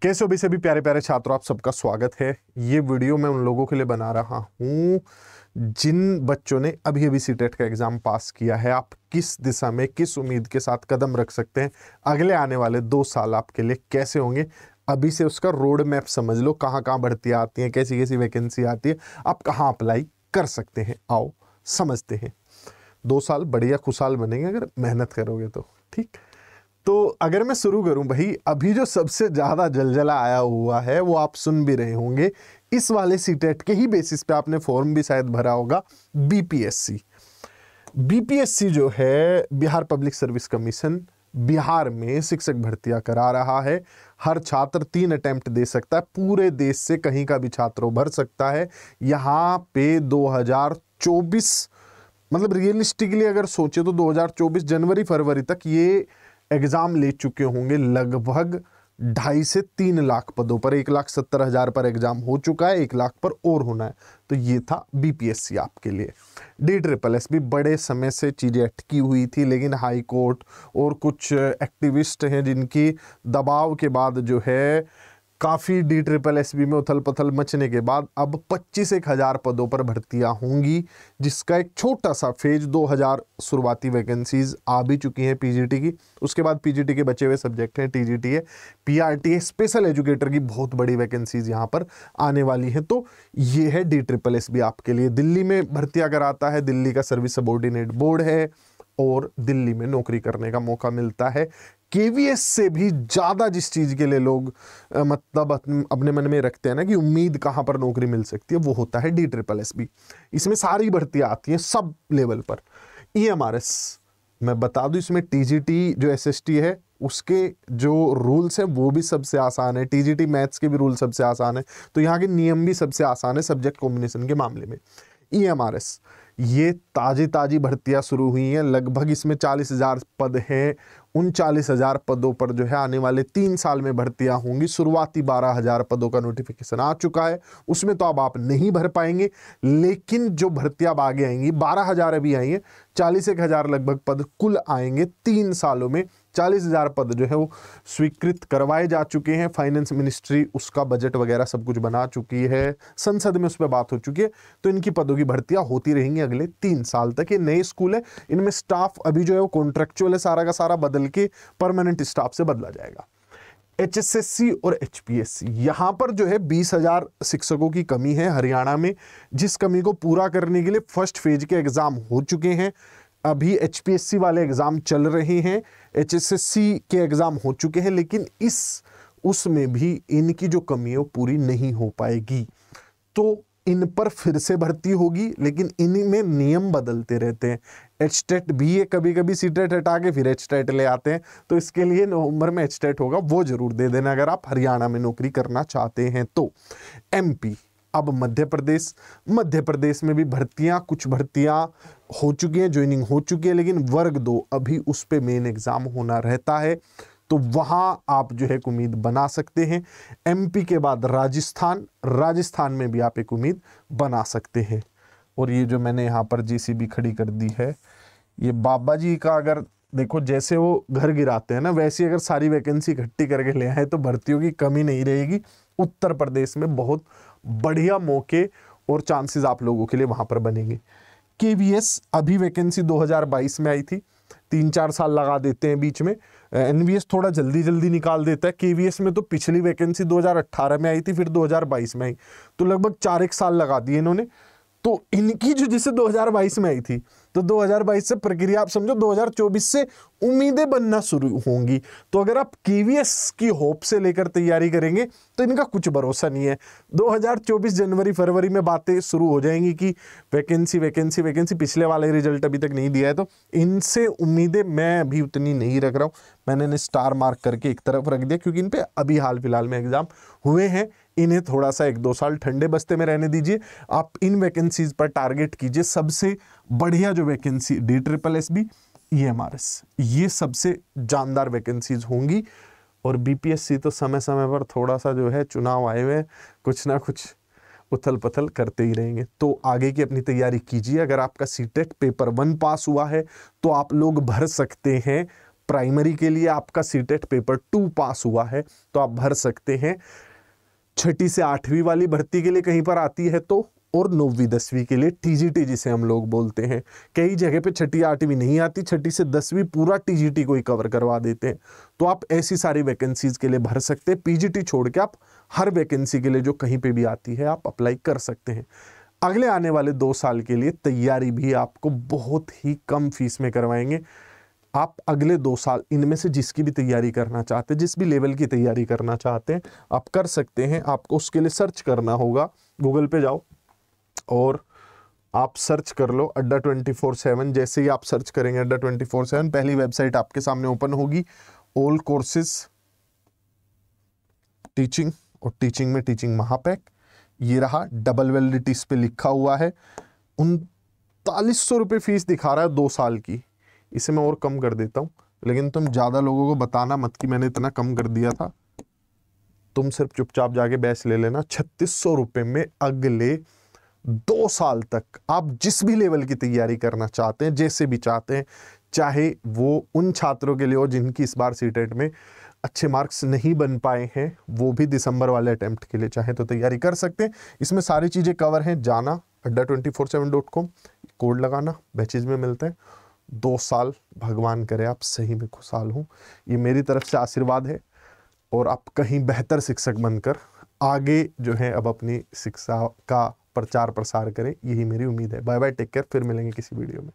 कैसे हो भी सभी प्यारे प्यारे छात्रों, आप सबका स्वागत है। ये वीडियो मैं उन लोगों के लिए बना रहा हूँ जिन बच्चों ने अभी अभी सीटेट का एग्जाम पास किया है। आप किस दिशा में, किस उम्मीद के साथ कदम रख सकते हैं, अगले आने वाले 2 साल आपके लिए कैसे होंगे, अभी से उसका रोड मैप समझ लो। कहाँ कहाँ भर्तियाँ आती हैं, कैसी कैसी वैकेंसी आती है, आप कहाँ अप्लाई कर सकते हैं, आओ समझते हैं। 2 साल बढ़िया खुशहाल बनेंगे अगर मेहनत करोगे तो। ठीक, तो अगर मैं शुरू करूं भाई, अभी जो सबसे ज़्यादा जलजला आया हुआ है वो आप सुन भी रहे होंगे। इस वाले सीटेट के ही बेसिस पे आपने फॉर्म भी शायद भरा होगा। बीपीएससी जो है, Bihar public service commission, Bihar में शिक्षक भर्तियां करा रहा है। हर छात्र 3 अटेम्प्ट दे सकता है, पूरे देश से कहीं का भी छात्र भर सकता है। यहाँ पे 2024 मतलब रियलिस्टिकली अगर सोचे तो 2024 जनवरी फरवरी तक ये एग्जाम ले चुके होंगे लगभग 2.5 से 3 लाख पदों पर। 1,70,000 पर एग्जाम हो चुका है, 1 लाख पर और होना है। तो ये था बीपीएससी आपके लिए। DSSS भी बड़े समय से चीज़ें अटकी हुई थी, लेकिन हाई कोर्ट और कुछ एक्टिविस्ट हैं जिनकी दबाव के बाद जो है काफ़ी DSSS में उथल पथल मचने के बाद अब 25,000 पदों पर भर्तियां होंगी, जिसका एक छोटा सा फेज 2000 शुरुआती वैकेंसीज आ भी चुकी हैं पीजीटी की। उसके बाद पीजीटी के बचे हुए सब्जेक्ट हैं, टीजीटी है, पीआरटी है, स्पेशल एजुकेटर की बहुत बड़ी वैकेंसीज यहाँ पर आने वाली हैं। तो ये है DSSS भी आपके लिए। दिल्ली में भर्तियाँ कराता है, दिल्ली का सर्विस सबॉर्डिनेट बोर्ड है और दिल्ली में नौकरी करने का मौका मिलता है। केवीएस से भी ज़्यादा जिस चीज़ के लिए लोग मतलब अपने मन में रखते हैं ना कि उम्मीद कहाँ पर नौकरी मिल सकती है, वो होता है DSSS भी। इसमें सारी भर्तियाँ आती हैं सब लेवल पर। EMRS मैं बता दूं, इसमें टीजीटी जो एसएसटी है उसके जो रूल्स हैं वो भी सबसे आसान है, टीजीटी मैथ्स के भी रूल सबसे आसान है, तो यहाँ के नियम भी सबसे आसान है सब्जेक्ट कॉम्बिनेशन के मामले में। EMRS ये ताज़ी भर्तियां शुरू हुई हैं, लगभग इसमें 40,000 पद हैं। उन 40,000 पदों पर जो है आने वाले 3 साल में भर्तियां होंगी। शुरुआती 12,000 पदों का नोटिफिकेशन आ चुका है, उसमें तो अब आप नहीं भर पाएंगे, लेकिन जो भर्तियां अब आगे आएंगी 12,000 अभी आई हैं, 41,000 लगभग पद कुल आएंगे 3 सालों में। 40,000 पद जो है वो स्वीकृत करवाए जा चुके हैं। फाइनेंस मिनिस्ट्री उसका बजट वगैरह सब कुछ बना चुकी है, संसद में उस पर बात हो चुकी है। तो इनकी पदों की भर्तियां होती रहेंगी अगले 3 साल तक। ये नए स्कूल है, इनमें स्टाफ अभी जो है वो कॉन्ट्रेक्चुअल है, सारा का सारा बदल के परमानेंट स्टाफ से बदला जाएगा। HSSC और HPSC यहाँ पर जो है 20,000 शिक्षकों की कमी है हरियाणा में, जिस कमी को पूरा करने के लिए फर्स्ट फेज के एग्जाम हो चुके हैं। अभी HPSC वाले एग्जाम चल रहे हैं, HSSC के एग्जाम हो चुके हैं, लेकिन उसमें भी इनकी जो कमी है वो पूरी नहीं हो पाएगी। तो इन पर फिर से भर्ती होगी, लेकिन इनमें नियम बदलते रहते हैं। HTET भी ये कभी कभी सीटेट हटा के फिर HTET ले आते हैं, तो इसके लिए नवंबर में HTET होगा, वो जरूर दे देना अगर आप हरियाणा में नौकरी करना चाहते हैं तो। MP, अब मध्य प्रदेश में भी कुछ भर्तियां हो चुकी हैं, ज्वाइनिंग हो चुकी है, लेकिन वर्ग 2 अभी उस पे मेन एग्जाम होना रहता है, तो वहां आप जो है एक उम्मीद बना सकते हैं। MP के बाद राजस्थान में भी आप एक उम्मीद बना सकते हैं। और ये जो मैंने यहाँ पर JCB खड़ी कर दी है, ये बाबा जी का, अगर देखो जैसे वो घर गिराते हैं ना, वैसे अगर सारी वैकेंसी इकट्ठी करके ले आए तो भर्तियों की कमी नहीं रहेगी। उत्तर प्रदेश में बहुत बढ़िया मौके और चांसेस आप लोगों के लिए वहां पर बनेंगे। KVS अभी वैकेंसी 2022 में आई थी, 3-4 साल लगा देते हैं बीच में। NVS थोड़ा जल्दी निकाल देता है। KVS में तो पिछली वैकेंसी 2018 में आई थी, फिर 2022 में आई, तो लगभग 4-1 साल लगा दिए इन्होंने। तो इनकी जो जिसे 2022 में आई थी, तो 2022 से प्रक्रिया आप समझो 2024 से उम्मीदें बनना शुरू होंगी। तो अगर आप KVS की होप से लेकर तैयारी करेंगे तो इनका कुछ भरोसा नहीं है। 2024 जनवरी फरवरी में बातें शुरू हो जाएंगी कि वैकेंसी, पिछले वाले रिजल्ट अभी तक नहीं दिया है, तो इनसे उम्मीदें मैं अभी उतनी नहीं रख रहा हूँ। मैंने इन्हें स्टार मार्क करके एक तरफ रख दिया, क्योंकि इन पे अभी हाल फिलहाल में एग्जाम हुए हैं। इन्हें थोड़ा सा 1-2 साल ठंडे बस्ते में रहने दीजिए। आप इन वैकेंसीज पर टारगेट कीजिए। सबसे बढ़िया जो वैकेंसी DSSS भी, EMRS, ये सबसे जानदार वैकेंसीज होंगी। और BPSC तो समय समय पर थोड़ा सा जो है चुनाव आए हुए कुछ ना कुछ उथल पथल करते ही रहेंगे। तो आगे की अपनी तैयारी कीजिए। अगर आपका सीटेट पेपर 1 पास हुआ है तो आप लोग भर सकते हैं प्राइमरी के लिए आपका सीटेट पेपर 2 पास हुआ है तो आप भर सकते हैं। 6ठी से 8वीं वाली भर्ती के लिए कहीं पर आती है तो, और 9वीं 10वीं के लिए टीजीटी जिसे हम लोग बोलते हैं। कई जगह पे 6ठी 8वीं नहीं आती, 6ठी से 10वीं पूरा टीजीटी को ही कवर करवा देते हैं। तो आप ऐसी सारी वैकेंसीज के लिए भर सकते हैं। पीजीटी छोड़ के आप हर वैकेंसी के लिए जो कहीं पे भी आती है आप अप्लाई कर सकते हैं। अगले आने वाले 2 साल के लिए तैयारी भी आपको बहुत ही कम फीस में करवाएंगे। आप अगले 2 साल इनमें से जिसकी भी तैयारी करना चाहते हैं, जिस भी लेवल की तैयारी करना चाहते हैं, आप कर सकते हैं। आपको उसके लिए सर्च करना होगा, गूगल पे जाओ और आप सर्च कर लो अड्डा 24/7। जैसे ही आप सर्च करेंगे अड्डा 24/7, पहली वेबसाइट आपके सामने ओपन होगी, ऑल कोर्सेज टीचिंग, और टीचिंग में टीचिंग महापैक। ये रहा, डबल वैलिडिटी इस पे लिखा हुआ है। 3900 रुपये फीस दिखा रहा है 2 साल की। इसे मैं और कम कर देता हूँ, लेकिन तुम ज़्यादा लोगों को बताना मत कि मैंने इतना कम कर दिया था। तुम सिर्फ चुपचाप जाके बैच ले लेना। 3600 रुपये में अगले 2 साल तक आप जिस भी लेवल की तैयारी करना चाहते हैं, जैसे भी चाहते हैं, चाहे वो उन छात्रों के लिए हो जिनकी इस बार सीटेट में अच्छे मार्क्स नहीं बन पाए हैं, वो भी दिसंबर वाले अटेम्प्ट के लिए चाहे तो तैयारी कर सकते हैं। इसमें सारी चीज़ें कवर हैं। जाना adda247.com, कोड लगाना, बैचेज में मिलते हैं। 2 साल भगवान करे आप सही में खुशहाल हों, ये मेरी तरफ से आशीर्वाद है। और आप कहीं बेहतर शिक्षक बनकर आगे जो है अब अपनी शिक्षा का प्रचार प्रसार करें, यही मेरी उम्मीद है। बाय बाय, टेक केयर, फिर मिलेंगे किसी वीडियो में।